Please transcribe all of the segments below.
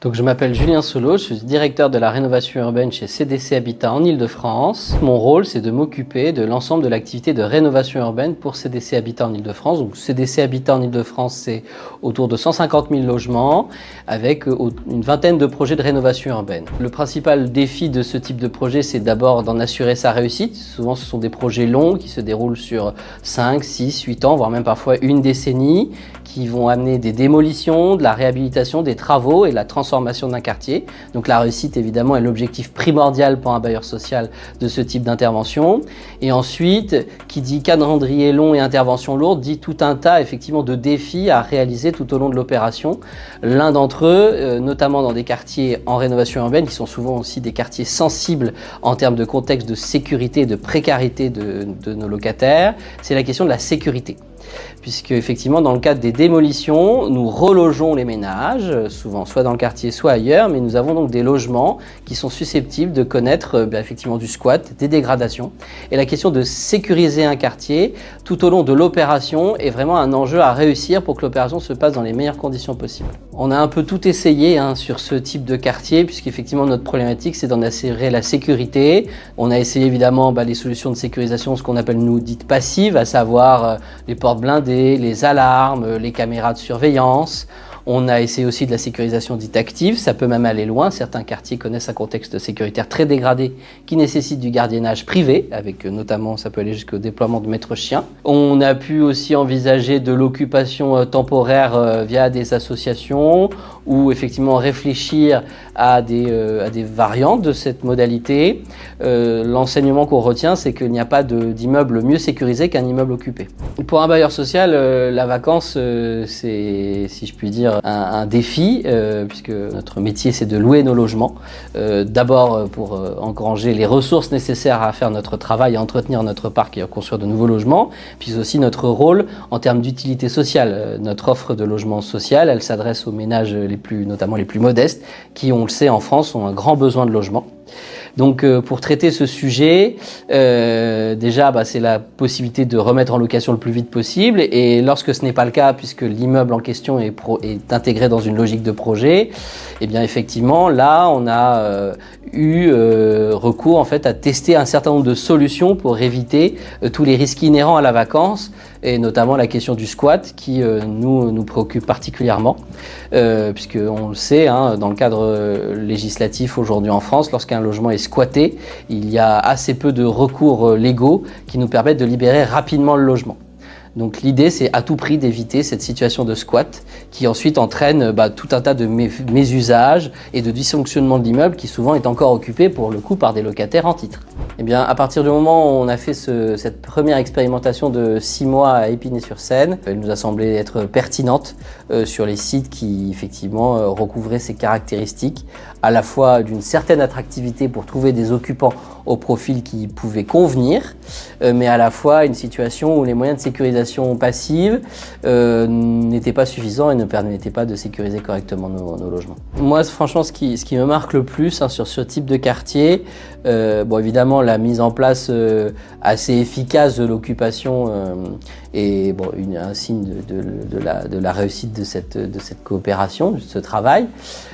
Donc je m'appelle Julien Solo, je suis directeur de la rénovation urbaine chez CDC Habitat en Ile-de-France. Mon rôle, c'est de m'occuper de l'ensemble de l'activité de rénovation urbaine pour CDC Habitat en Ile-de-France. Donc CDC Habitat en Ile-de-France, c'est autour de 150 000 logements avec une vingtaine de projets de rénovation urbaine. Le principal défi de ce type de projet, c'est d'abord d'en assurer sa réussite. Souvent, ce sont des projets longs qui se déroulent sur 5, 6, 8 ans, voire même parfois une décennie, qui vont amener des démolitions, de la réhabilitation, des travaux et de la transformation d'un quartier. Donc la réussite, évidemment, est l'objectif primordial pour un bailleur social de ce type d'intervention. Et ensuite, qui dit calendrier long et intervention lourde, dit tout un tas, effectivement, de défis à réaliser tout au long de l'opération. L'un d'entre eux, notamment dans des quartiers en rénovation urbaine, qui sont souvent aussi des quartiers sensibles en termes de contexte de sécurité et de précarité de nos locataires, c'est la question de la sécurité. Puisque effectivement dans le cadre des démolitions, nous relogeons les ménages, souvent soit dans le quartier soit ailleurs, mais nous avons donc des logements qui sont susceptibles de connaître effectivement du squat, des dégradations. Et la question de sécuriser un quartier tout au long de l'opération est vraiment un enjeu à réussir pour que l'opération se passe dans les meilleures conditions possibles. On a un peu tout essayé sur ce type de quartier, puisqu'effectivement notre problématique c'est d'en assurer la sécurité. On a essayé évidemment les solutions de sécurisation, ce qu'on appelle nous dites passives, à savoir les portes blindées, les alarmes, les caméras de surveillance. On a essayé aussi de la sécurisation dite active, ça peut même aller loin. Certains quartiers connaissent un contexte sécuritaire très dégradé qui nécessite du gardiennage privé, avec notamment, ça peut aller jusqu'au déploiement de maîtres chiens. On a pu aussi envisager de l'occupation temporaire via des associations ou effectivement réfléchir à des variantes de cette modalité. L'enseignement qu'on retient, c'est qu'il n'y a pas d'immeuble mieux sécurisé qu'un immeuble occupé. Pour un bailleur social, la vacance, c'est, si je puis dire, un défi, puisque notre métier c'est de louer nos logements, d'abord pour engranger les ressources nécessaires à faire notre travail, à entretenir notre parc et à construire de nouveaux logements, puis aussi notre rôle en termes d'utilité sociale. Notre offre de logement social, elle s'adresse aux ménages notamment les plus modestes, qui, on le sait, en France, ont un grand besoin de logement. Donc pour traiter ce sujet, déjà c'est la possibilité de remettre en location le plus vite possible, et lorsque ce n'est pas le cas, puisque l'immeuble en question est intégré dans une logique de projet, et bien effectivement là on a eu recours en fait à tester un certain nombre de solutions pour éviter tous les risques inhérents à la vacance, et notamment la question du squat qui nous préoccupe particulièrement, puisque on le sait, dans le cadre législatif aujourd'hui en France, lorsqu'un logement est squatté, il y a assez peu de recours légaux qui nous permettent de libérer rapidement le logement. Donc l'idée, c'est à tout prix d'éviter cette situation de squat qui ensuite entraîne tout un tas de mésusages et de dysfonctionnement de l'immeuble qui souvent est encore occupé pour le coup par des locataires en titre. Et bien à partir du moment où on a fait cette première expérimentation de 6 mois à Épinay-sur-Seine, elle nous a semblé être pertinente sur les sites qui effectivement recouvraient ces caractéristiques, à la fois d'une certaine attractivité pour trouver des occupants au profil qui pouvait convenir, mais à la fois une situation où les moyens de sécurisation passive n'étaient pas suffisants et ne permettaient pas de sécuriser correctement nos logements. Moi, franchement, ce qui me marque le plus sur ce type de quartier, évidemment, la mise en place assez efficace de l'occupation est un signe de la réussite de cette coopération, de ce travail.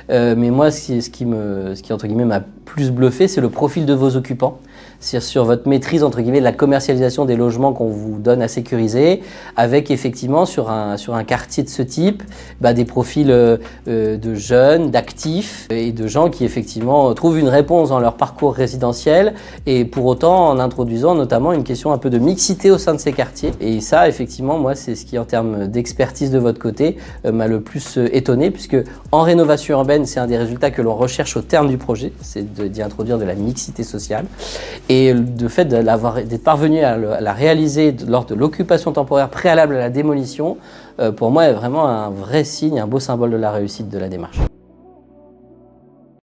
Mais moi, ce qui entre guillemets m'a plus bluffé, c'est le profil de vos occupants. C'est sur votre maîtrise entre guillemets de la commercialisation des logements qu'on vous donne à sécuriser, avec effectivement sur un quartier de ce type des profils de jeunes, d'actifs et de gens qui effectivement trouvent une réponse dans leur parcours résidentiel, et pour autant en introduisant notamment une question un peu de mixité au sein de ces quartiers. Et ça effectivement, moi, c'est ce qui en termes d'expertise de votre côté m'a le plus étonné, puisque en rénovation urbaine, c'est un des résultats que l'on recherche au terme du projet, c'est d'y introduire de la mixité sociale. Et le fait d'être parvenu à la réaliser lors de l'occupation temporaire préalable à la démolition, pour moi, est vraiment un vrai signe, un beau symbole de la réussite de la démarche.